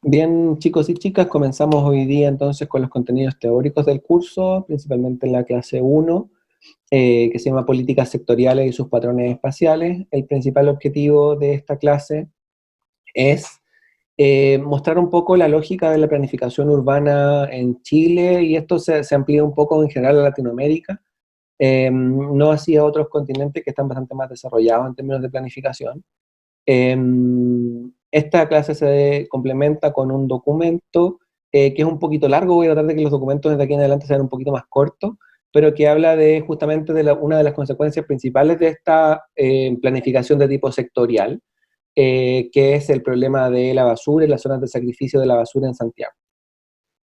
Bien, chicos y chicas, comenzamos hoy día entonces con los contenidos teóricos del curso, principalmente en la clase uno, que se llama Políticas sectoriales y sus patrones espaciales. El principal objetivo de esta clase es mostrar un poco la lógica de la planificación urbana en Chile, y esto se amplía un poco en general a Latinoamérica, no así a otros continentes que están bastante más desarrollados en términos de planificación. Esta clase se complementa con un documento que es un poquito largo. Voy a tratar de que los documentos desde aquí en adelante sean un poquito más cortos, pero que habla de justamente de una de las consecuencias principales de esta planificación de tipo sectorial, que es el problema de la basura y las zonas de sacrificio de la basura en Santiago.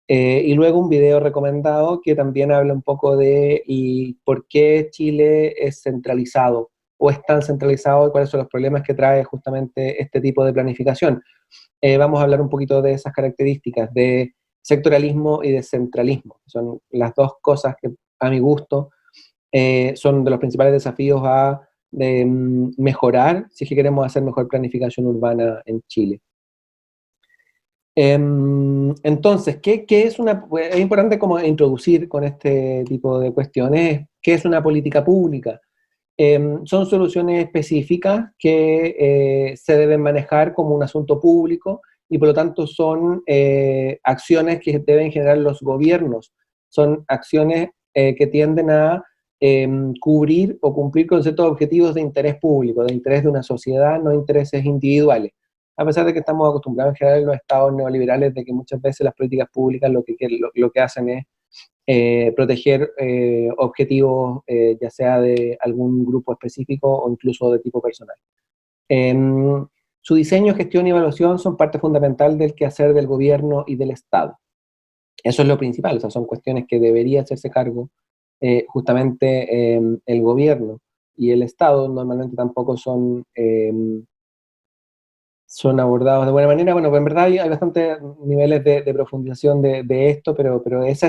Y luego un video recomendado que también habla un poco de y por qué Chile es centralizado o es tan centralizado y cuáles son los problemas que trae justamente este tipo de planificación. Vamos a hablar un poquito de esas características de sectoralismo y de centralismo. Son las dos cosas que a mi gusto son de los principales desafíos a mejorar si es que queremos hacer mejor planificación urbana en Chile. Entonces, ¿qué es una? Pues, es importante como introducir con este tipo de cuestiones, ¿qué es una política pública? Son soluciones específicas que se deben manejar como un asunto público y por lo tanto son acciones que deben generar los gobiernos. Son acciones que tienden a cubrir o cumplir con ciertos objetivos de interés público, de interés de una sociedad, no intereses individuales. A pesar de que estamos acostumbrados en general en los estados neoliberales de que muchas veces las políticas públicas lo que hacen es proteger objetivos, ya sea de algún grupo específico o incluso de tipo personal. Su diseño, gestión y evaluación son parte fundamental del quehacer del gobierno y del Estado. Eso es lo principal, o sea, son cuestiones que debería hacerse cargo justamente el gobierno, y el Estado normalmente tampoco son abordados de buena manera. Bueno, pues en verdad hay bastantes niveles de profundización de esto, pero ese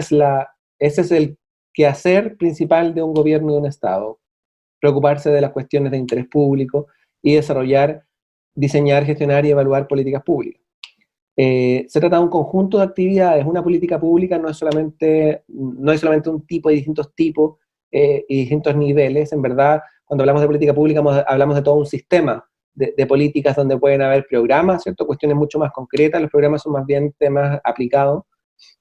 es el quehacer principal de un gobierno y de un Estado: preocuparse de las cuestiones de interés público y desarrollar, diseñar, gestionar y evaluar políticas públicas. Se trata de un conjunto de actividades. Una política pública no es solamente un tipo, hay distintos tipos y distintos niveles. En verdad, cuando hablamos de política pública, hablamos de todo un sistema de políticas donde pueden haber programas, ¿cierto? Cuestiones mucho más concretas. Los programas son más bien temas aplicados,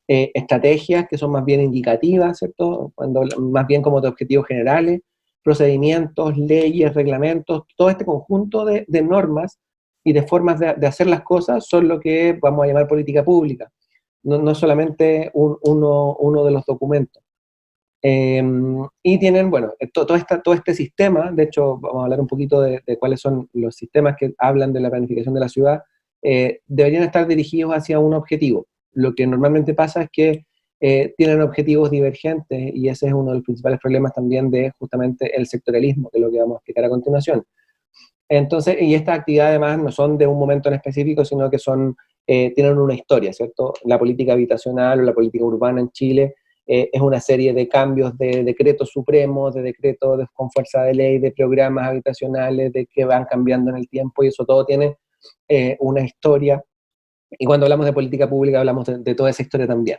estrategias que son más bien indicativas, ¿cierto? Más bien como de objetivos generales, procedimientos, leyes, reglamentos, todo este conjunto de normas y de formas de hacer las cosas son lo que vamos a llamar política pública, no solamente uno de los documentos. Y tienen, bueno, todo este sistema. De hecho, vamos a hablar un poquito de cuáles son los sistemas que hablan de la planificación de la ciudad. Deberían estar dirigidos hacia un objetivo. Lo que normalmente pasa es que tienen objetivos divergentes, y ese es uno de los principales problemas también de justamente el sectorialismo, que es lo que vamos a explicar a continuación. Entonces, y estas actividades además no son de un momento en específico, sino que tienen una historia, ¿cierto? La política habitacional o la política urbana en Chile es una serie de cambios de decretos supremos, de decretos con fuerza de ley, de programas habitacionales, de que van cambiando en el tiempo, y eso todo tiene una historia. Y cuando hablamos de política pública hablamos de toda esa historia también.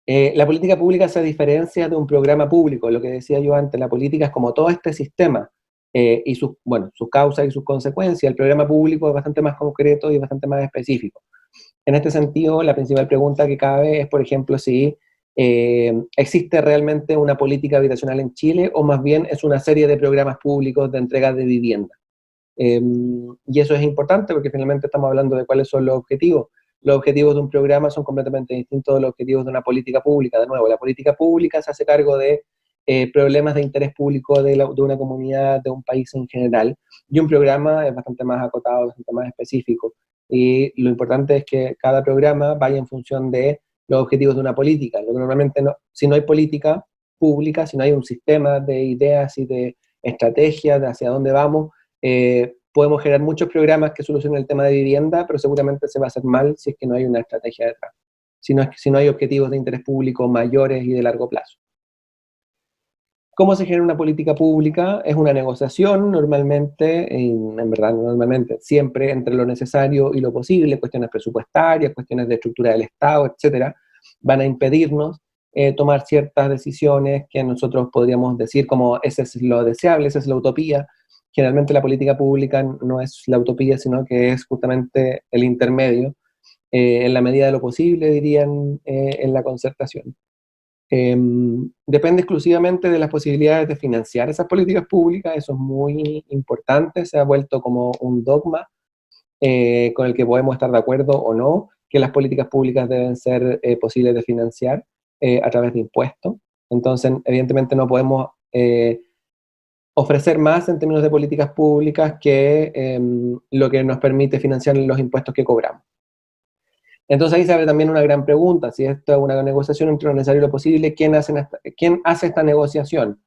La política pública se diferencia de un programa público. Lo que decía yo antes, la política es como todo este sistema y sus causas y sus consecuencias. El programa público es bastante más concreto y bastante más específico. En este sentido, la principal pregunta que cabe es, por ejemplo, si existe realmente una política habitacional en Chile, o más bien es una serie de programas públicos de entrega de vivienda. Y eso es importante porque finalmente estamos hablando de cuáles son los objetivos. Los objetivos de un programa son completamente distintos de los objetivos de una política pública. De nuevo, la política pública se hace cargo de problemas de interés público de una comunidad, de un país en general, y un programa es bastante más acotado, bastante más específico. Y lo importante es que cada programa vaya en función de los objetivos de una política. Lo que normalmente si no hay política pública, si no hay un sistema de ideas y de estrategias de hacia dónde vamos, podemos generar muchos programas que solucionen el tema de vivienda, pero seguramente se va a hacer mal si es que no hay una estrategia detrás, si no hay objetivos de interés público mayores y de largo plazo. ¿Cómo se genera una política pública? Es una negociación normalmente, en verdad normalmente, siempre entre lo necesario y lo posible, cuestiones presupuestarias, cuestiones de estructura del Estado, etcétera, van a impedirnos tomar ciertas decisiones que nosotros podríamos decir como ese es lo deseable, esa es la utopía. Generalmente la política pública no es la utopía, sino que es justamente el intermedio, en la medida de lo posible, dirían en la concertación. Depende exclusivamente de las posibilidades de financiar esas políticas públicas, eso es muy importante, se ha vuelto como un dogma con el que podemos estar de acuerdo o no, que las políticas públicas deben ser posibles de financiar a través de impuestos. Entonces, evidentemente no podemos ofrecer más en términos de políticas públicas que lo que nos permite financiar los impuestos que cobramos. Entonces ahí se abre también una gran pregunta, si esto es una negociación entre lo necesario y lo posible, ¿quién hace esta negociación?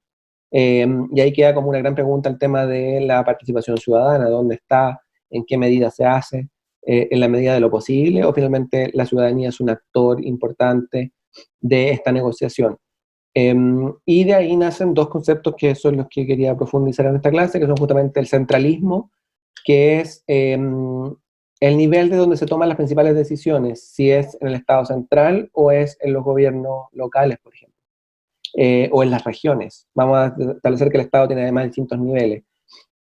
Y ahí queda como una gran pregunta el tema de la participación ciudadana, dónde está, en qué medida se hace, en la medida de lo posible, o finalmente la ciudadanía es un actor importante de esta negociación. Y de ahí nacen dos conceptos que son los que quería profundizar en esta clase, que son justamente el centralismo, que es el nivel de donde se toman las principales decisiones, si es en el Estado central o es en los gobiernos locales, por ejemplo, o en las regiones. Vamos a establecer que el Estado tiene además distintos niveles.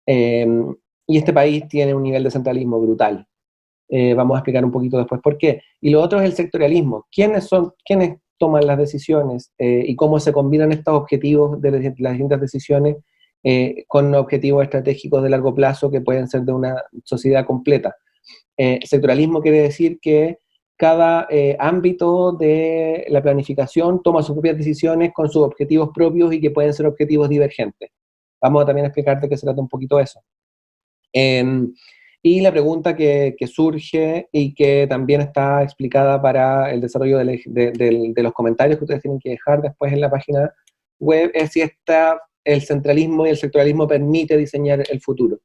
Eh, y este país tiene un nivel de centralismo brutal. Vamos a explicar un poquito después por qué. Y lo otro es el sectorialismo. ¿Quiénes toman las decisiones y cómo se combinan estos objetivos de las distintas decisiones con objetivos estratégicos de largo plazo que pueden ser de una sociedad completa? Sectorialismo quiere decir que cada ámbito de la planificación toma sus propias decisiones con sus objetivos propios y que pueden ser objetivos divergentes. Vamos a también explicar de qué se trata un poquito eso. Y la pregunta que surge y que también está explicada para el desarrollo de los comentarios que ustedes tienen que dejar después en la página web es si el centralismo y el sectorialismo permite diseñar el futuro.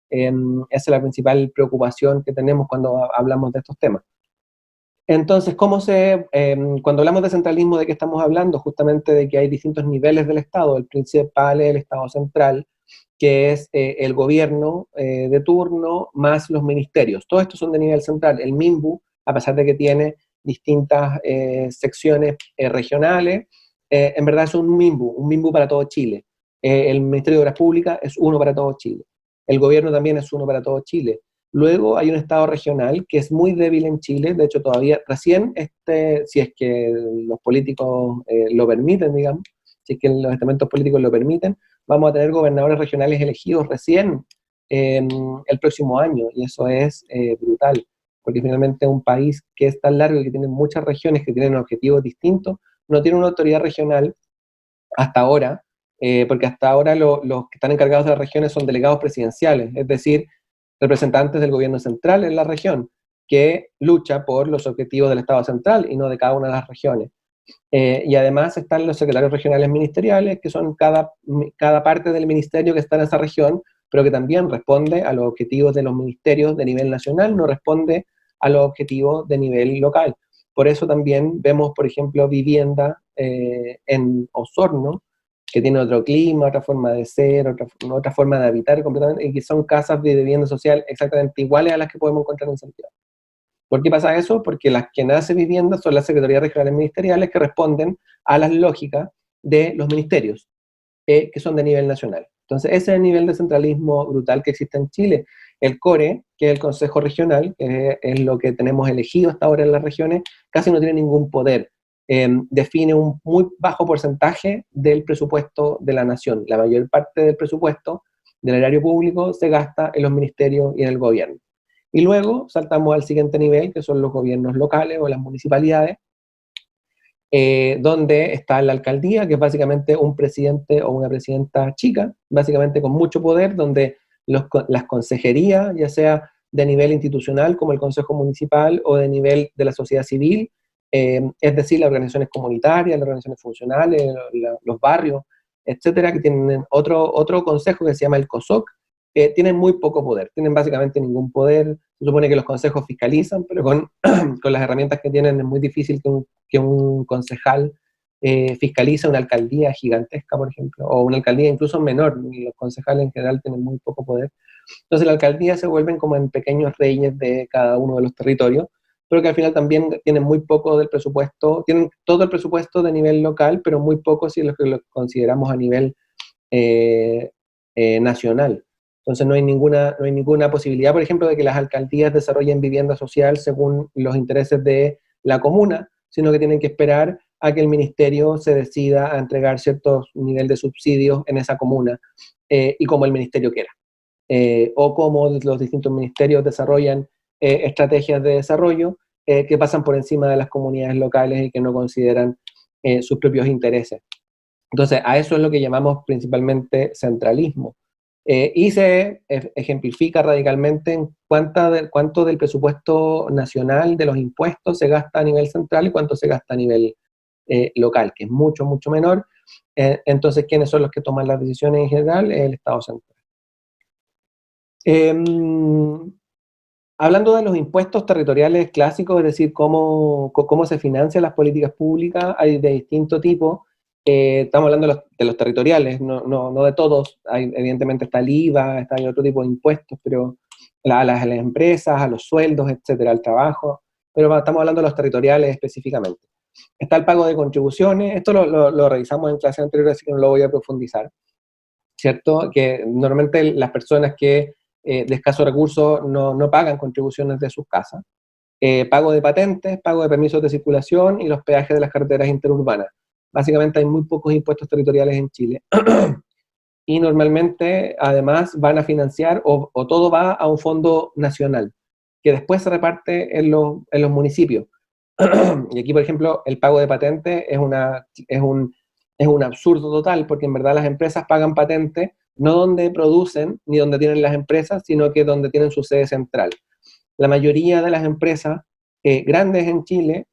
Esa es la principal preocupación que tenemos cuando hablamos de estos temas. Entonces, cuando hablamos de centralismo, ¿de qué estamos hablando? Justamente de que hay distintos niveles del Estado. El principal es el Estado central, que es el gobierno de turno más los ministerios. Todos estos son de nivel central. El MIMBU, a pesar de que tiene distintas secciones regionales, en verdad es un MIMBU para todo Chile. El Ministerio de Obras Públicas es uno para todo Chile. El gobierno también es uno para todo Chile. Luego hay un Estado regional que es muy débil en Chile, de hecho todavía, recién, si es que los políticos lo permiten, digamos, si es que los estamentos políticos lo permiten, vamos a tener gobernadores regionales elegidos recién el próximo año, y eso es brutal, porque finalmente un país que es tan largo y que tiene muchas regiones que tienen objetivos distintos, no tiene una autoridad regional hasta ahora, porque hasta ahora los que están encargados de las regiones son delegados presidenciales, es decir, representantes del gobierno central en la región, que lucha por los objetivos del Estado central y no de cada una de las regiones. Y además están los secretarios regionales ministeriales, que son cada parte del ministerio que está en esa región, pero que también responde a los objetivos de los ministerios de nivel nacional, no responde a los objetivos de nivel local. Por eso también vemos, por ejemplo, vivienda en Osorno, que tiene otro clima, otra forma de ser, otra forma de habitar completamente, y que son casas de vivienda social exactamente iguales a las que podemos encontrar en Santiago. ¿Por qué pasa eso? Porque las que hacen vivienda son las secretarías regionales ministeriales que responden a las lógicas de los ministerios, que son de nivel nacional. Entonces, ese es el nivel de centralismo brutal que existe en Chile. El CORE, que es el Consejo Regional, que es lo que tenemos elegido hasta ahora en las regiones, casi no tiene ningún poder. Define un muy bajo porcentaje del presupuesto de la nación. La mayor parte del presupuesto del erario público se gasta en los ministerios y en el gobierno. Y luego saltamos al siguiente nivel, que son los gobiernos locales o las municipalidades, donde está la alcaldía, que es básicamente un presidente o una presidenta chica, básicamente con mucho poder, donde las consejerías, ya sea de nivel institucional como el Consejo Municipal o de nivel de la sociedad civil, es decir, las organizaciones comunitarias, las organizaciones funcionales, los barrios, etcétera, que tienen otro consejo que se llama el COSOC, tienen muy poco poder, tienen básicamente ningún poder. Se supone que los consejos fiscalizan, pero con las herramientas que tienen es muy difícil que un concejal fiscaliza una alcaldía gigantesca, por ejemplo, o una alcaldía incluso menor, los concejales en general tienen muy poco poder. Entonces la alcaldía se vuelven como en pequeños reyes de cada uno de los territorios, pero que al final también tienen muy poco del presupuesto, tienen todo el presupuesto de nivel local, pero muy poco si lo consideramos a nivel eh, nacional. Entonces no hay ninguna posibilidad, por ejemplo, de que las alcaldías desarrollen vivienda social según los intereses de la comuna, sino que tienen que esperar a que el ministerio se decida a entregar ciertos niveles de subsidios en esa comuna y como el ministerio quiera. O como los distintos ministerios desarrollan estrategias de desarrollo que pasan por encima de las comunidades locales y que no consideran sus propios intereses. Entonces, a eso es lo que llamamos principalmente centralismo. Y se ejemplifica radicalmente en cuánto del presupuesto nacional de los impuestos se gasta a nivel central y cuánto se gasta a nivel local, que es mucho, mucho menor. Entonces, ¿quiénes son los que toman las decisiones en general? El Estado central. Hablando de los impuestos territoriales clásicos, es decir, cómo se financian las políticas públicas, hay de distinto tipo. Estamos hablando de los territoriales, no de todos. Evidentemente está el IVA, hay otro tipo de impuestos, pero a las empresas, a los sueldos, etcétera, al trabajo. Pero estamos hablando de los territoriales específicamente. Está el pago de contribuciones, esto lo revisamos en clase anterior, así que no lo voy a profundizar, ¿cierto? Que normalmente las personas que de escasos recursos no pagan contribuciones de sus casas. Pago de patentes, pago de permisos de circulación y los peajes de las carreteras interurbanas. Básicamente hay muy pocos impuestos territoriales en Chile. Y normalmente, además, van a financiar o todo va a un fondo nacional, que después se reparte en los municipios. Y aquí, por ejemplo, el pago de patentes es un absurdo total, porque en verdad las empresas pagan patentes no donde producen ni donde tienen las empresas, sino que donde tienen su sede central. La mayoría de las empresas grandes en Chile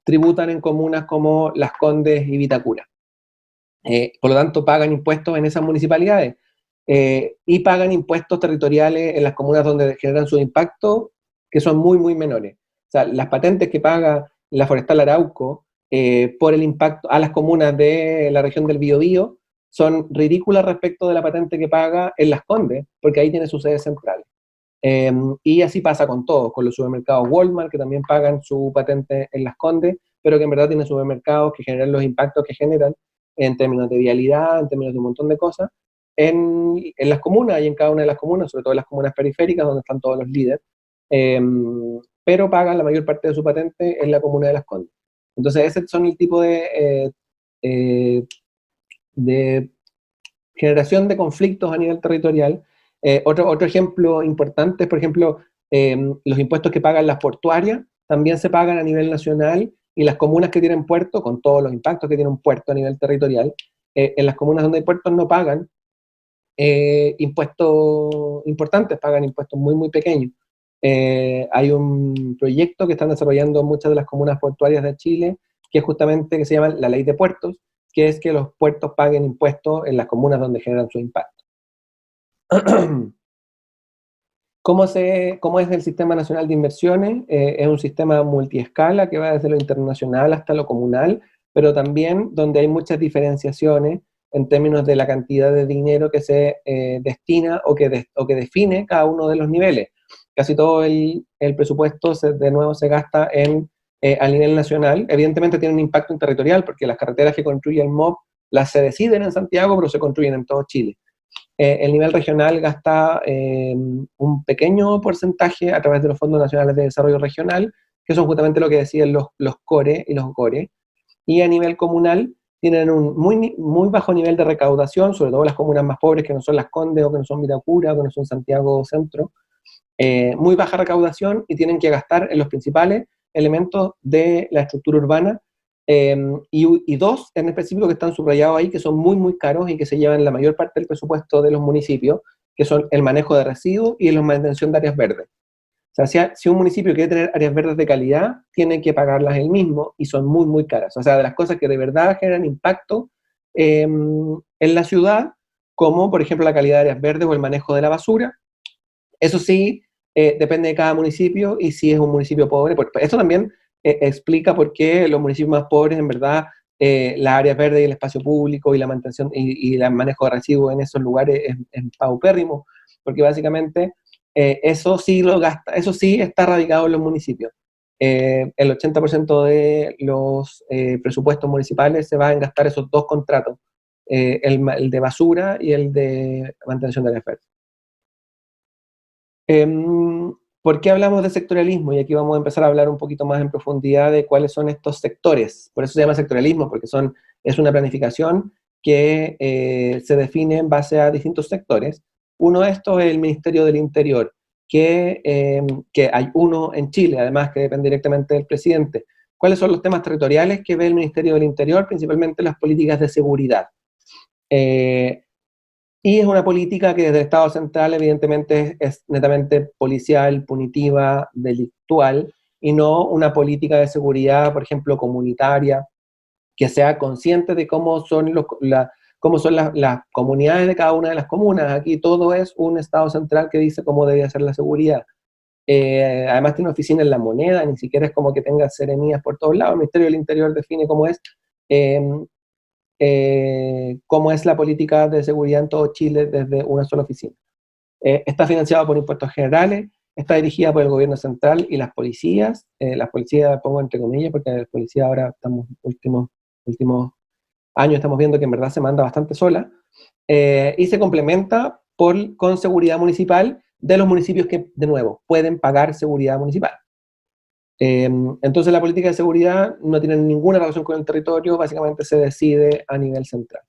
tributan en comunas como Las Condes y Vitacura. Por lo tanto, pagan impuestos en esas municipalidades y pagan impuestos territoriales en las comunas donde generan su impacto, que son muy, muy menores. O sea, las patentes que paga la Forestal Arauco por el impacto a las comunas de la región del Biobío son ridículas respecto de la patente que paga en Las Condes, porque ahí tiene su sede central. Y así pasa con todos, con los supermercados Walmart, que también pagan su patente en Las Condes, pero que en verdad tienen supermercados que generan los impactos que generan en términos de vialidad, en términos de un montón de cosas, en las comunas y en cada una de las comunas, sobre todo en las comunas periféricas, donde están todos los líderes, eh, pero pagan la mayor parte de su patente en la comuna de Las Condes. Entonces, ese son el tipo de generación de conflictos a nivel territorial. Otro ejemplo importante es, por ejemplo, los impuestos que pagan las portuarias también se pagan a nivel nacional y las comunas que tienen puerto, con todos los impactos que tiene un puerto a nivel territorial, en las comunas donde hay puertos no pagan impuestos importantes, pagan impuestos muy, muy pequeños. Hay un proyecto que están desarrollando muchas de las comunas portuarias de Chile, que es justamente que se llama la Ley de Puertos, que es que los puertos paguen impuestos en las comunas donde generan su impacto. ¿Cómo es el Sistema Nacional de Inversiones? Es un sistema multiescala que va desde lo internacional hasta lo comunal, pero también donde hay muchas diferenciaciones en términos de la cantidad de dinero que se destina o que define cada uno de los niveles. Casi todo el presupuesto de nuevo se gasta a nivel nacional. Evidentemente tiene un impacto territorial porque las carreteras que construye el MOB las se deciden en Santiago, pero se construyen en todo Chile. El nivel regional gasta un pequeño porcentaje a través de los Fondos Nacionales de Desarrollo Regional, que son justamente lo que decían los CORE y los GORE, y a nivel comunal tienen un muy, muy bajo nivel de recaudación, sobre todo las comunas más pobres que no son Las Condes o que no son Vitacura o que no son Santiago Centro, muy baja recaudación y tienen que gastar en los principales elementos de la estructura urbana y dos en específico que están subrayados ahí, que son muy, muy caros y que se llevan la mayor parte del presupuesto de los municipios, que son el manejo de residuos y la mantención de áreas verdes. O sea, si un municipio quiere tener áreas verdes de calidad, tiene que pagarlas él mismo y son muy, muy caras. O sea, de las cosas que de verdad generan impacto en la ciudad, como por ejemplo la calidad de áreas verdes o el manejo de la basura. Eso sí, depende de cada municipio y si es un municipio pobre. Esto también explica por qué los municipios más pobres en verdad las áreas verdes y el espacio público y la mantención y el manejo de residuos en esos lugares es paupérrimo, porque básicamente eso sí lo gasta, eso sí está radicado en los municipios. El 80% de los presupuestos municipales se va en gastar esos dos contratos, el de basura y el de mantención de áreas verdes. ¿Por qué hablamos de sectorialismo? Y aquí vamos a empezar a hablar un poquito más en profundidad de cuáles son estos sectores. Por eso se llama sectorialismo, porque es una planificación que se define en base a distintos sectores. Uno de estos es el Ministerio del Interior, que hay uno en Chile, además, que depende directamente del presidente. ¿Cuáles son los temas territoriales que ve el Ministerio del Interior? Principalmente las políticas de seguridad. Y es una política que desde el Estado central evidentemente es netamente policial, punitiva, delictual, y no una política de seguridad, por ejemplo, comunitaria, que sea consciente de cómo son, cómo son las comunidades de cada una de las comunas. Aquí todo es un Estado central que dice cómo debe ser la seguridad. Además tiene oficina en La Moneda, ni siquiera es como que tenga seremías por todos lados. El Ministerio del Interior define eh, cómo es la política de seguridad en todo Chile desde una sola oficina. Está financiado por impuestos generales, está dirigida por el gobierno central y las policías pongo entre comillas porque las policías ahora estamos últimos años estamos viendo que en verdad se manda bastante sola, y se complementa con seguridad municipal de los municipios que, de nuevo, pueden pagar seguridad municipal. Entonces la política de seguridad no tiene ninguna relación con el territorio, básicamente se decide a nivel central.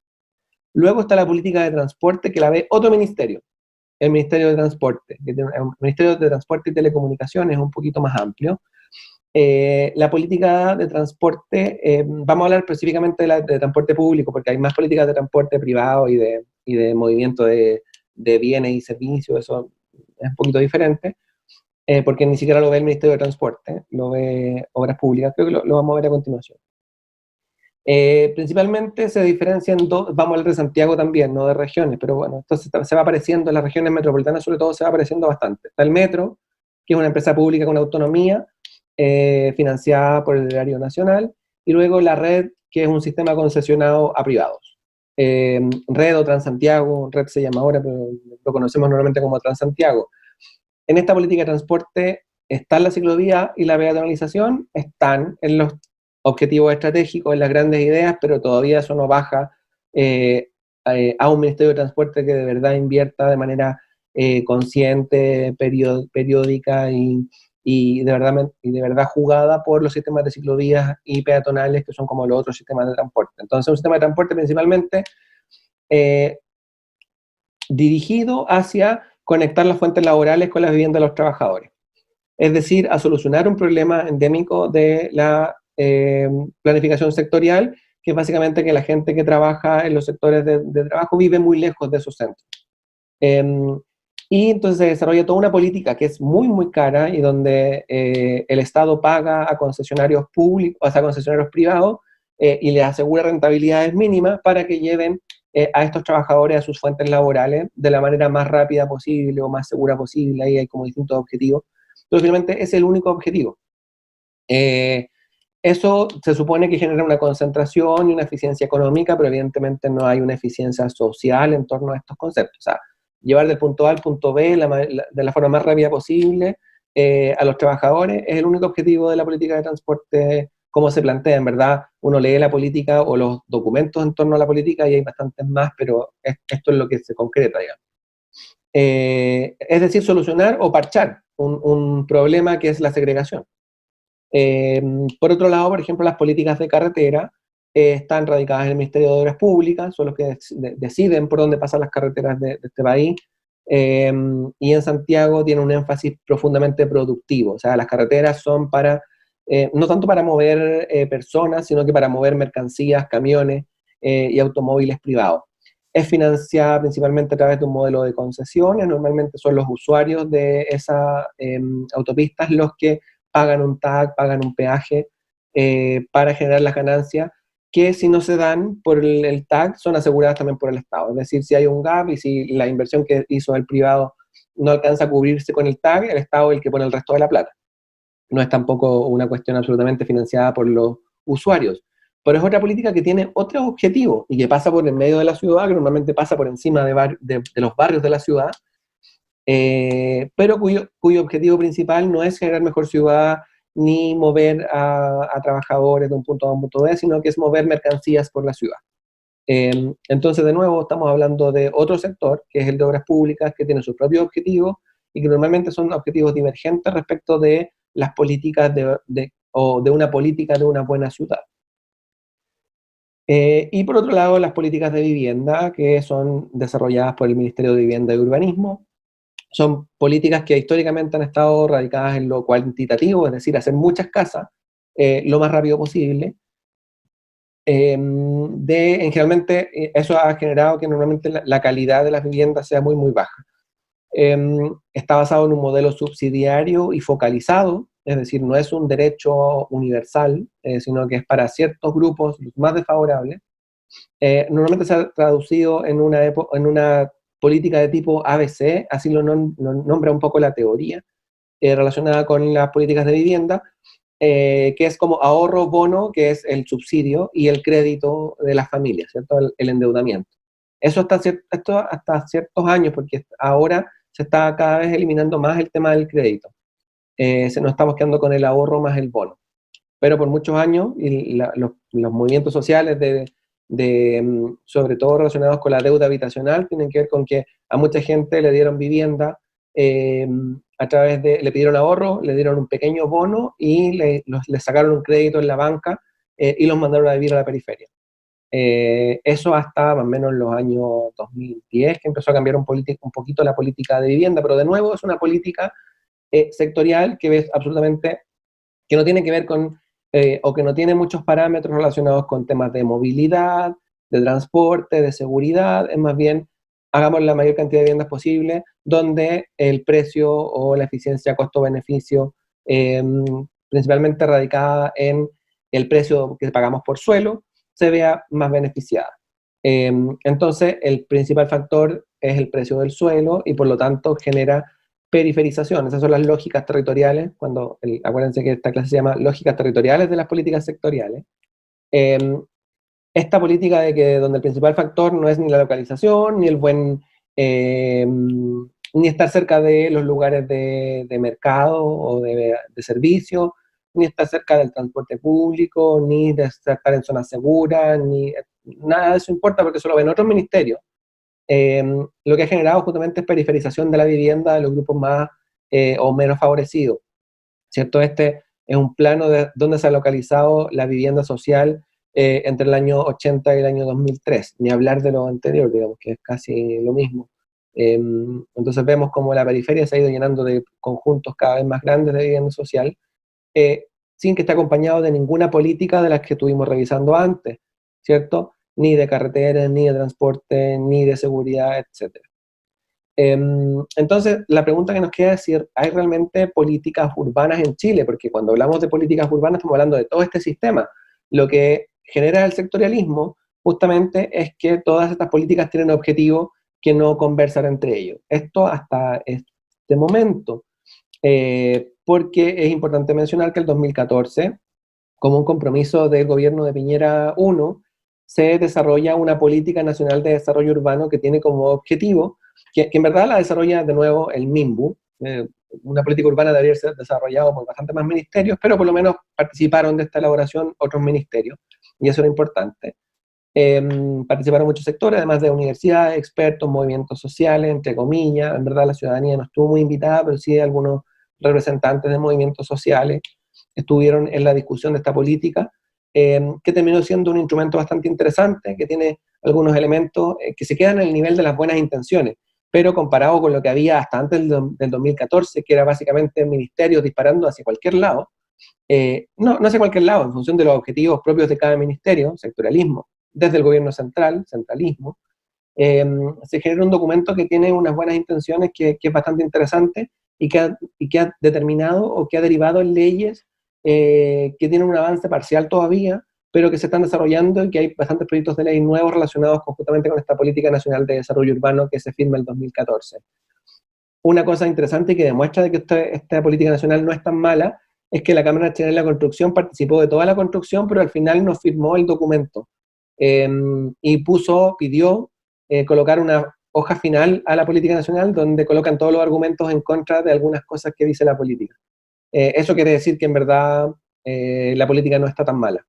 Luego está la política de transporte, que la ve otro ministerio, el Ministerio de Transporte, que tiene un Ministerio de Transporte y Telecomunicaciones un poquito más amplio. La política de transporte, vamos a hablar específicamente de transporte público, porque hay más políticas de transporte privado y de movimiento de bienes y servicios, eso es un poquito diferente. Porque ni siquiera lo ve el Ministerio de Transporte, lo ve Obras Públicas, creo que lo vamos a ver a continuación. Principalmente se diferencian dos, vamos a hablar de Santiago también, no de regiones, pero bueno, esto se va apareciendo en las regiones metropolitanas, sobre todo se va apareciendo bastante. Está el Metro, que es una empresa pública con autonomía, financiada por el Erario Nacional, y luego la Red, que es un sistema concesionado a privados. Red o Transantiago, Red se llama ahora, pero lo conocemos normalmente como Transantiago. En esta política de transporte están la ciclovía y la peatonalización, están en los objetivos estratégicos, en las grandes ideas, pero todavía eso no baja a un Ministerio de Transporte que de verdad invierta de manera consciente, periódica y de verdad jugada por los sistemas de ciclovías y peatonales, que son como los otros sistemas de transporte. Entonces, un sistema de transporte principalmente dirigido hacia conectar las fuentes laborales con las viviendas de los trabajadores. Es decir, a solucionar un problema endémico de la planificación sectorial, que es básicamente que la gente que trabaja en los sectores de trabajo vive muy lejos de esos centros. Y entonces se desarrolla toda una política que es muy, muy cara y donde el Estado paga a concesionarios públicos, o sea, a concesionarios privados, y les asegura rentabilidades mínimas para que lleven a estos trabajadores a sus fuentes laborales de la manera más rápida posible o más segura posible. Ahí hay como distintos objetivos. Pero finalmente es el único objetivo. Eso se supone que genera una concentración y una eficiencia económica, pero evidentemente no hay una eficiencia social en torno a estos conceptos. O sea, llevar del punto A al punto B de la forma más rápida posible a los trabajadores es el único objetivo de la política de transporte, como se plantea. En verdad, uno lee la política o los documentos en torno a la política y hay bastantes más, pero esto es lo que se concreta, digamos. Es decir, solucionar o parchar un problema que es la segregación. Por otro lado, por ejemplo, las políticas de carretera están radicadas en el Ministerio de Obras Públicas, son los que deciden por dónde pasan las carreteras de este país, y en Santiago tiene un énfasis profundamente productivo, o sea, las carreteras son no tanto para mover personas, sino que para mover mercancías, camiones y automóviles privados. Es financiada principalmente a través de un modelo de concesiones, normalmente son los usuarios de esas autopistas los que pagan un tag, pagan un peaje para generar las ganancias, que si no se dan por el tag son aseguradas también por el Estado. Es decir, si hay un gap y si la inversión que hizo el privado no alcanza a cubrirse con el tag, el Estado es el que pone el resto de la plata. No es tampoco una cuestión absolutamente financiada por los usuarios. pero es otra política que tiene otros objetivos y que pasa por el medio de la ciudad, que normalmente pasa por encima de los barrios de la ciudad, pero cuyo objetivo principal no es generar mejor ciudad ni mover a trabajadores de un punto A a un punto B, sino que es mover mercancías por la ciudad. Entonces, de nuevo, estamos hablando de otro sector, que es el de obras públicas, que tiene sus propios objetivos y que normalmente son objetivos divergentes respecto de las políticas o de una política de una buena ciudad. Y por otro lado, las políticas de vivienda, que son desarrolladas por el Ministerio de Vivienda y Urbanismo, son políticas que históricamente han estado radicadas en lo cuantitativo, es decir, hacer muchas casas lo más rápido posible. Generalmente eso ha generado que normalmente la calidad de las viviendas sea muy, muy baja. Está basado en un modelo subsidiario y focalizado, es decir, no es un derecho universal, sino que es para ciertos grupos los más desfavorables. Normalmente se ha traducido en una política de tipo ABC, así lo nombra un poco la teoría, relacionada con las políticas de vivienda, que es como ahorro, bono, que es el subsidio, y el crédito de las familias, ¿cierto? El endeudamiento. Eso hasta ciertos años, porque ahora se está cada vez eliminando más el tema del crédito. Se nos estamos quedando con el ahorro más el bono. Pero por muchos años, y los movimientos sociales sobre todo relacionados con la deuda habitacional, tienen que ver con que a mucha gente le dieron vivienda a través le pidieron ahorro, le dieron un pequeño bono y le sacaron un crédito en la banca y los mandaron a vivir a la periferia. Eso hasta más o menos los años 2010, que empezó a cambiar un poquito la política de vivienda, pero de nuevo es una política sectorial que ves absolutamente, que no tiene que ver con, o que no tiene muchos parámetros relacionados con temas de movilidad, de transporte, de seguridad, es más bien, hagamos la mayor cantidad de viviendas posible, donde el precio o la eficiencia costo-beneficio, principalmente radicada en el precio que pagamos por suelo, se vea más beneficiada. Entonces, el principal factor es el precio del suelo y por lo tanto genera periferización. Esas son las lógicas territoriales, acuérdense que esta clase se llama lógicas territoriales de las políticas sectoriales. Esta política donde el principal factor no es ni la localización, ni el ni estar cerca de los lugares de mercado o de servicio, ni estar cerca del transporte público, ni de estar en zonas seguras, ni nada de eso importa porque eso lo ven otros ministerios. Lo que ha generado justamente es periferización de la vivienda de los grupos más o menos favorecidos, ¿cierto? Este es un plano de donde se ha localizado la vivienda social entre el año 80 y el año 2003, ni hablar de lo anterior, digamos, que es casi lo mismo. Entonces vemos como la periferia se ha ido llenando de conjuntos cada vez más grandes de vivienda social, sin que esté acompañado de ninguna política de las que estuvimos revisando antes, ¿cierto? Ni de carreteras, ni de transporte, ni de seguridad, etc. Entonces, la pregunta que nos queda es si hay realmente políticas urbanas en Chile, porque cuando hablamos de políticas urbanas estamos hablando de todo este sistema. Lo que genera el sectorialismo justamente es que todas estas políticas tienen objetivos que no conversan entre ellos. Esto hasta este momento, porque es importante mencionar que el 2014, como un compromiso del gobierno de Piñera 1, se desarrolla una política nacional de desarrollo urbano que tiene como objetivo, que en verdad la desarrolla de nuevo el MIMBU, una política urbana debería ser desarrollada por bastante más ministerios, pero por lo menos participaron de esta elaboración otros ministerios, y eso era importante. Participaron muchos sectores, además de universidades, expertos, movimientos sociales, entre comillas. En verdad la ciudadanía no estuvo muy invitada, pero sí algunos representantes de movimientos sociales estuvieron en la discusión de esta política, que terminó siendo un instrumento bastante interesante, que tiene algunos elementos que se quedan en el nivel de las buenas intenciones, pero comparado con lo que había hasta antes del 2014, que era básicamente ministerios disparando hacia cualquier lado, no hacia cualquier lado, en función de los objetivos propios de cada ministerio, sectorialismo, desde el gobierno central, centralismo, se genera un documento que tiene unas buenas intenciones que es bastante interesante y que ha determinado o que ha derivado en leyes que tienen un avance parcial todavía, pero que se están desarrollando y que hay bastantes proyectos de ley nuevos relacionados justamente con esta Política Nacional de Desarrollo Urbano que se firma el 2014. Una cosa interesante y que demuestra de que esta política nacional no es tan mala es que la Cámara Chilena de la Construcción participó de toda la construcción, pero al final no firmó el documento. Y pidió colocar una hoja final a la política nacional donde colocan todos los argumentos en contra de algunas cosas que dice la política. Eso quiere decir que en verdad la política no está tan mala,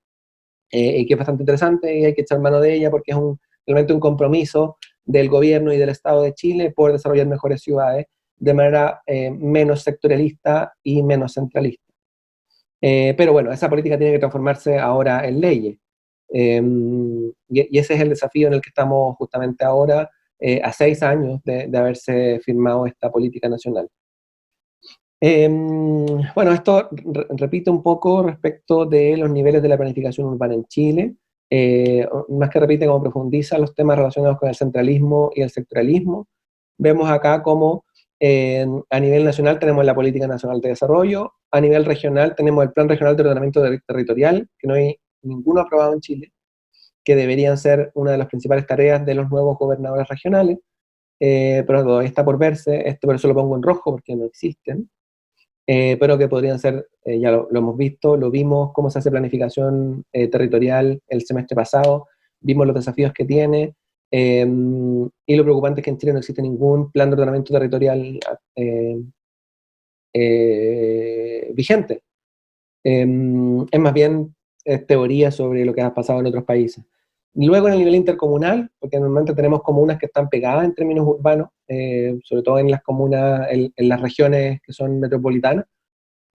y que es bastante interesante y hay que echar mano de ella porque es realmente un compromiso del gobierno y del Estado de Chile por desarrollar mejores ciudades de manera menos sectorialista y menos centralista. Pero bueno, esa política tiene que transformarse ahora en leyes. Y ese es el desafío en el que estamos justamente ahora, a 6 años de haberse firmado esta política nacional. Bueno, esto repite un poco respecto de los niveles de la planificación urbana en Chile. Más que repite, como profundiza los temas relacionados con el centralismo y el sectoralismo. Vemos acá cómo a nivel nacional tenemos la Política Nacional de Desarrollo, a nivel regional tenemos el Plan Regional de Ordenamiento Territorial, que no hay ninguno aprobado en Chile, que deberían ser una de las principales tareas de los nuevos gobernadores regionales, pero todavía está por verse, por eso lo pongo en rojo porque no existen, pero que podrían ser, ya lo hemos visto, lo vimos cómo se hace planificación territorial el semestre pasado, vimos los desafíos que tiene, y lo preocupante es que en Chile no existe ningún plan de ordenamiento territorial vigente. Es más bien teoría sobre lo que ha pasado en otros países. Luego en el nivel intercomunal, porque normalmente tenemos comunas que están pegadas en términos urbanos, sobre todo en las comunas, en las regiones que son metropolitanas.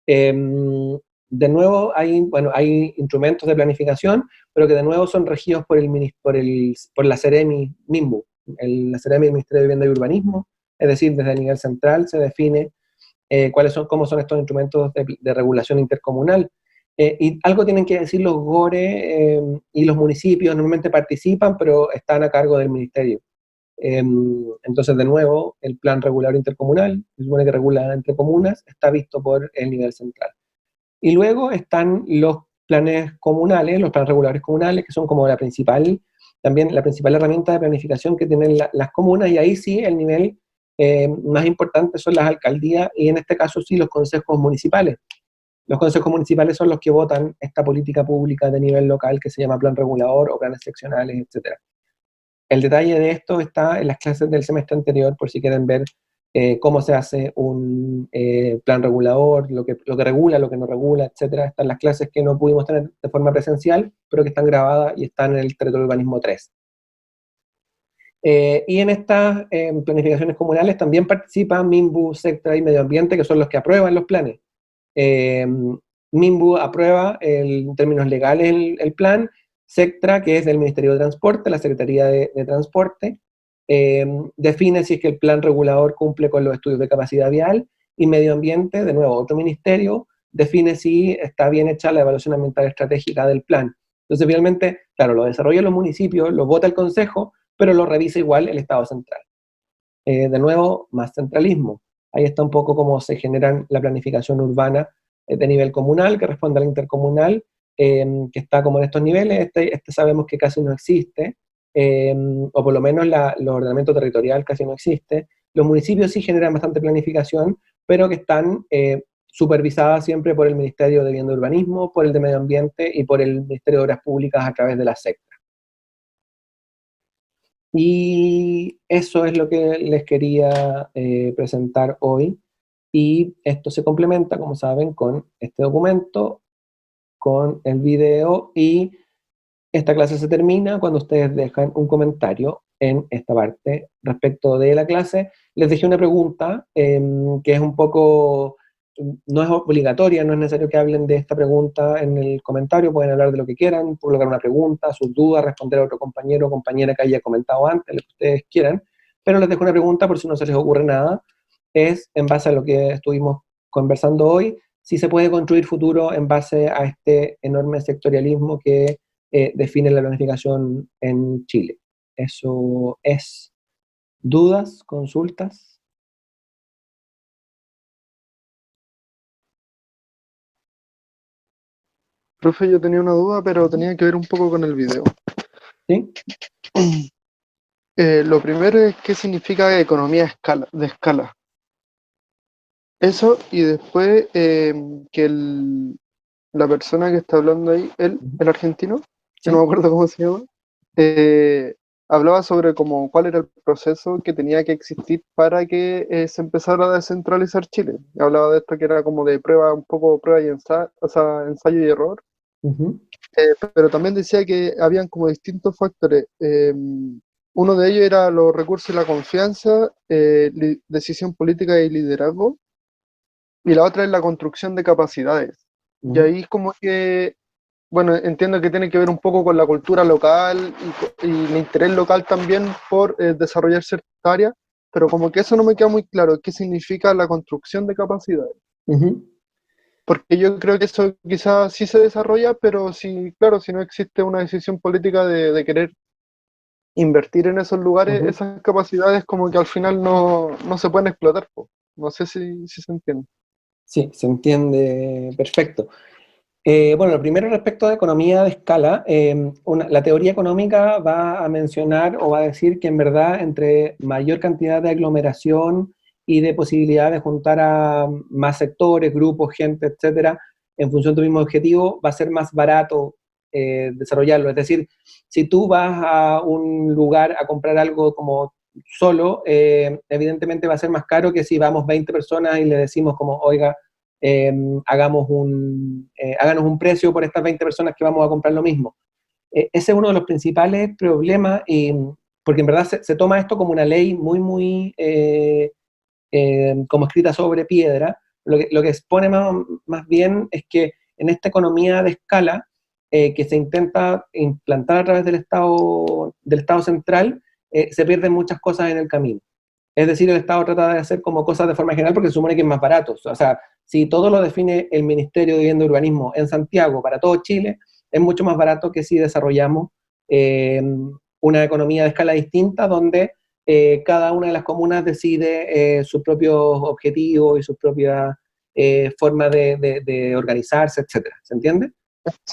De nuevo hay instrumentos de planificación, pero que de nuevo son regidos por la Seremi MIMBU, la Seremi del Ministerio de Vivienda y Urbanismo, es decir, desde el nivel central se define cómo son estos instrumentos de regulación intercomunal. Y algo tienen que decir los GORE y los municipios, normalmente participan, pero están a cargo del ministerio. Entonces, de nuevo, el plan regulador intercomunal, se supone que regula entre comunas, está visto por el nivel central. Y luego están los planes comunales, los planes reguladores comunales, que son como también la principal herramienta de planificación que tienen las comunas, y ahí sí el nivel más importante son las alcaldías, y en este caso sí los consejos municipales. Los consejos municipales son los que votan esta política pública de nivel local que se llama plan regulador o planes seccionales, etc. El detalle de esto está en las clases del semestre anterior, por si quieren ver cómo se hace un plan regulador, lo que regula, lo que no regula, etc. Están las clases que no pudimos tener de forma presencial, pero que están grabadas y están en el Territorio Urbanismo 3. Y en estas planificaciones comunales también participan MIMBU, SECTRA y Medio Ambiente, que son los que aprueban los planes. MIMBU aprueba en términos legales el plan, SECTRA, que es del Ministerio de Transporte, la Secretaría de Transporte, define si es que el plan regulador cumple con los estudios de capacidad vial, y Medio Ambiente, de nuevo otro ministerio, define si está bien hecha la evaluación ambiental estratégica del plan. Entonces finalmente, claro, lo desarrollan los municipios, lo vota el Consejo, pero lo revisa igual el Estado central. De nuevo, más centralismo. Ahí está un poco cómo se genera la planificación urbana de nivel comunal, que responde al intercomunal, que está como en estos niveles. Este sabemos que casi no existe, o por lo menos los ordenamientos territorial casi no existe. Los municipios sí generan bastante planificación, pero que están supervisadas siempre por el Ministerio de Vivienda y Urbanismo, por el de Medio Ambiente y por el Ministerio de Obras Públicas a través de la SEC. Y eso es lo que les quería presentar hoy. Y esto se complementa, como saben, con este documento, con el video, y esta clase se termina cuando ustedes dejan un comentario en esta parte respecto de la clase. Les dejé una pregunta que es un poco, no es obligatoria, no es necesario que hablen de esta pregunta en el comentario, pueden hablar de lo que quieran, colocar una pregunta, sus dudas, responder a otro compañero o compañera que haya comentado antes, lo que ustedes quieran, pero les dejo una pregunta por si no se les ocurre nada, es en base a lo que estuvimos conversando hoy, si se puede construir futuro en base a este enorme sectorialismo que define la planificación en Chile. Eso es. ¿Dudas? ¿Consultas? Profe, yo tenía una duda, pero tenía que ver un poco con el video. ¿Sí? Lo primero es qué significa economía de escala. Eso, y después que la persona que está hablando ahí, Ujú. el argentino, que no me ¿Sí? acuerdo cómo se llama, eh, hablaba sobre como cuál era el proceso que tenía que existir para que se empezara a descentralizar Chile. Hablaba de esto que era como de prueba, un poco prueba y ensayo, o sea, ensayo y error, Ujú. pero también decía que habían como distintos factores. Uno de ellos era los recursos y la confianza, decisión política y liderazgo, y la otra es la construcción de capacidades. Y Ujú. ahí es como que, bueno, entiendo que tiene que ver un poco con la cultura local y el interés local también por desarrollar ciertas áreas, pero como que eso no me queda muy claro, qué significa la construcción de capacidades. Ujú. Porque yo creo que eso quizás sí se desarrolla, pero si, claro, si no existe una decisión política de querer invertir en esos lugares, Ujú. esas capacidades como que al final no se pueden explotar, po. No sé si se entiende. Sí, se entiende perfecto. Bueno, lo primero respecto de economía de escala, la teoría económica va a mencionar o va a decir que en verdad entre mayor cantidad de aglomeración y de posibilidad de juntar a más sectores, grupos, gente, etcétera, en función de un mismo objetivo, va a ser más barato desarrollarlo. Es decir, si tú vas a un lugar a comprar algo como solo, evidentemente va a ser más caro que si vamos 20 personas y le decimos como, oiga, eh, háganos un precio por estas 20 personas que vamos a comprar lo mismo. Ese es uno de los principales problemas, porque en verdad se toma esto como una ley muy como escrita sobre piedra. Lo que expone más bien es que en esta economía de escala que se intenta implantar a través del Estado central, se pierden muchas cosas en el camino. Es decir, el Estado trata de hacer como cosas de forma general porque se supone que es más barato. O sea, si todo lo define el Ministerio de Vivienda y Urbanismo en Santiago para todo Chile, es mucho más barato que si desarrollamos eh, una economía de escala distinta donde cada una de las comunas decide sus propios objetivos y sus propias formas de organizarse, etcétera. ¿Se entiende?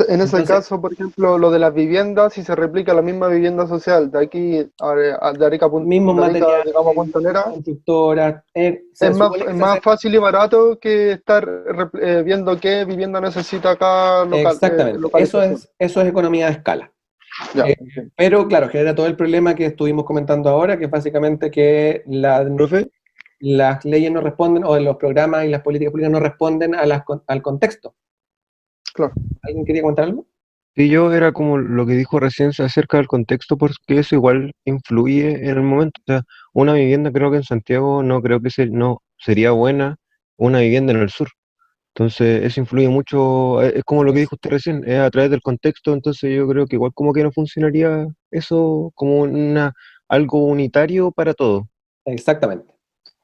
En ese Entonces, caso, por ejemplo, lo de las viviendas, si se replica la misma vivienda social de aquí de Arica, mismos de Arica, materiales, digamos, a Punta mismas Arenas, constructoras, se supone es que se más hace. fácil y barato que estar viendo qué vivienda necesita cada Exactamente, localización. eso es economía de escala. Ya, Eh, entiendo. pero claro, genera todo el problema que estuvimos comentando ahora, que es básicamente que Profe, las leyes no responden, o los programas y las políticas públicas no responden al contexto. Claro. ¿Alguien quería comentar algo? y yo era como lo que dijo recién acerca del contexto, porque eso igual influye en el momento. O sea, una vivienda creo que en Santiago no creo que no sería buena una vivienda en el sur. Entonces, eso influye mucho, es como lo que dijo usted recién, es a través del contexto, entonces yo creo que igual como que no funcionaría eso como algo unitario para todo. Exactamente,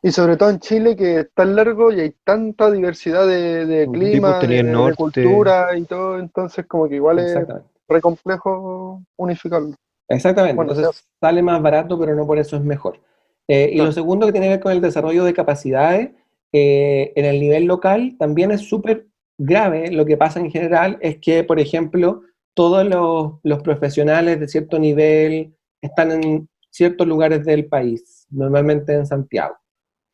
Y sobre todo en Chile, que es tan largo y hay tanta diversidad de ujú, Tipos clima, tenía el de norte, cultura y todo, entonces como que igual es exactamente. re complejo unificarlo. Exactamente, Bueno, se hace, entonces sale más barato, pero no por eso es mejor. Y lo claro. segundo que tiene que ver con el desarrollo de capacidades en el nivel local, también es súper grave. Lo que pasa en general es que, por ejemplo, todos los profesionales de cierto nivel están en ciertos lugares del país, normalmente en Santiago.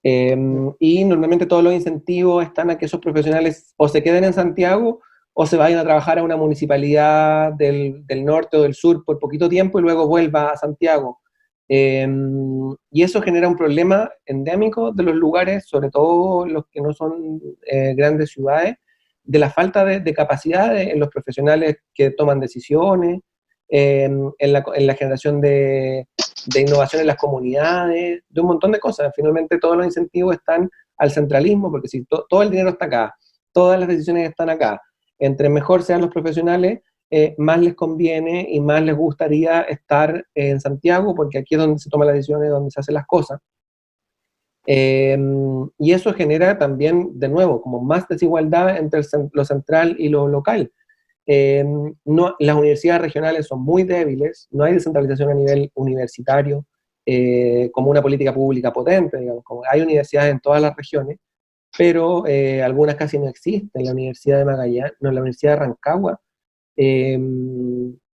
Y normalmente todos los incentivos están a que esos profesionales o se queden en Santiago o se vayan a trabajar a una municipalidad del norte o del sur por poquito tiempo y luego vuelva a Santiago. Y eso genera un problema endémico de los lugares, sobre todo los que no son grandes ciudades, de la falta de capacidad en los profesionales que toman decisiones, en la generación de innovación en las comunidades, de un montón de cosas. Finalmente todos los incentivos están al centralismo, porque si todo el dinero está acá, todas las decisiones están acá, entre mejor sean los profesionales, más les conviene y más les gustaría estar en Santiago, porque aquí es donde se toman las decisiones, donde se hacen las cosas. Eh, y eso genera también, de nuevo, como más desigualdad entre lo central y lo local. Eh, no, las universidades regionales son muy débiles, no hay descentralización a nivel universitario como una política pública potente, digamos, como hay universidades en todas las regiones, pero algunas casi no existen. La Universidad de Magallanes, no, la Universidad de Rancagua eh,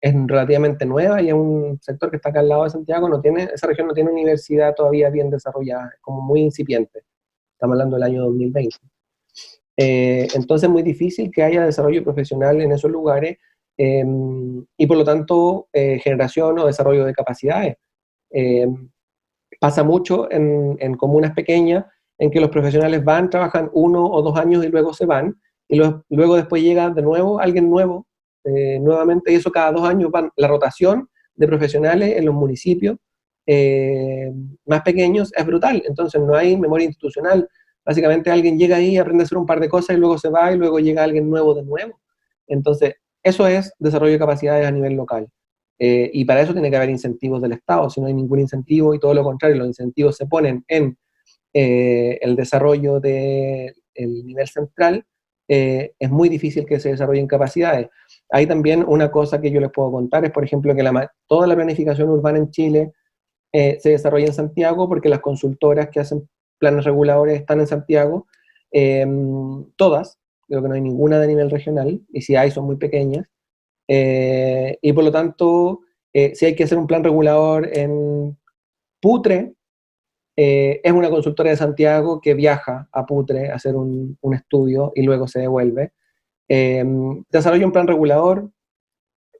es relativamente nueva y es un sector que está acá al lado de Santiago, esa región no tiene universidad todavía bien desarrollada, es como muy incipiente. estamos hablando del año 2020. Entonces es muy difícil que haya desarrollo profesional en esos lugares y por lo tanto generación o desarrollo de capacidades. Pasa mucho en comunas pequeñas en que los profesionales van, trabajan 1 o 2 años y luego se van, y luego después llega de nuevo alguien nuevo, nuevamente, y eso cada 2 años van. La rotación de profesionales en los municipios más pequeños es brutal, entonces no hay memoria institucional. Básicamente alguien llega ahí, aprende a hacer un par de cosas y luego se va y luego llega alguien nuevo de nuevo. Entonces, eso es desarrollo de capacidades a nivel local. Y para eso tiene que haber incentivos del Estado. Si no hay ningún incentivo y todo lo contrario, los incentivos se ponen en el desarrollo del nivel central, es muy difícil que se desarrollen capacidades. Hay también una cosa que yo les puedo contar, es por ejemplo que toda la planificación urbana en Chile se desarrolla en Santiago porque las consultoras que hacen planes reguladores están en Santiago, todas, creo que no hay ninguna de nivel regional, y si hay son muy pequeñas, y por lo tanto, si hay que hacer un plan regulador en Putre, es una consultora de Santiago que viaja a Putre a hacer un estudio y luego se devuelve. Desarrolla un plan regulador,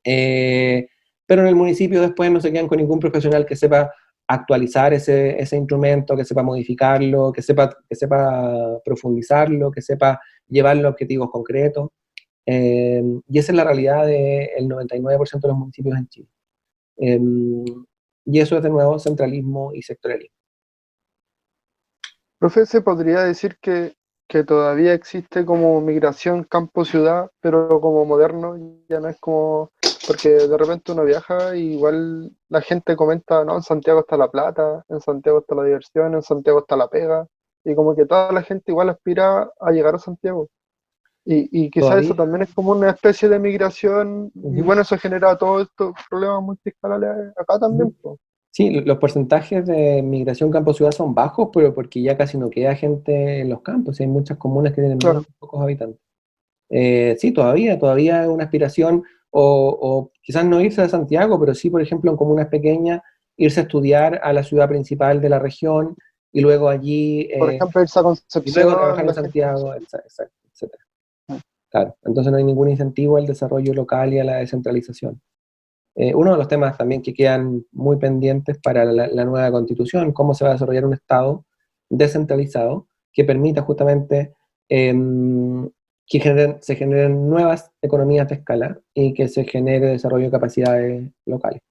pero en el municipio después no se quedan con ningún profesional que sepa actualizar ese instrumento, que sepa modificarlo, que sepa profundizarlo, que sepa llevarlo a objetivos concretos. Y esa es la realidad del 99% de los municipios en Chile. Y eso es de nuevo centralismo y sectorialismo. Profe, ¿se podría decir que todavía existe como migración campo-ciudad, pero como moderno? Ya no es como... Porque de repente uno viaja y igual la gente comenta, no, en Santiago está la plata, en Santiago está la diversión, en Santiago está la pega, y como que toda la gente igual aspira a llegar a Santiago. Y quizás eso Todavía. también es como una especie de migración, y Uh-huh. bueno, eso genera todos estos problemas multiscalares acá también, po. Sí, los porcentajes de migración campo-ciudad son bajos, pero porque ya casi no queda gente en los campos, y hay muchas comunas que tienen muy Claro. pocos habitantes. Sí, todavía es una aspiración, o quizás no irse a Santiago, pero sí, por ejemplo, en comunas pequeñas, irse a estudiar a la ciudad principal de la región y luego allí, Por ejemplo, irse a y luego trabajar Concepción, en la gente en Santiago, Concepción. etcétera, etcétera. Claro, entonces no hay ningún incentivo al desarrollo local y a la descentralización. Uno de los temas también que quedan muy pendientes para la nueva constitución, cómo se va a desarrollar un Estado descentralizado que permita justamente que se generen nuevas economías de escala y que se genere desarrollo de capacidades locales.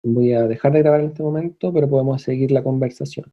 Voy a dejar de grabar en este momento, pero podemos seguir la conversación.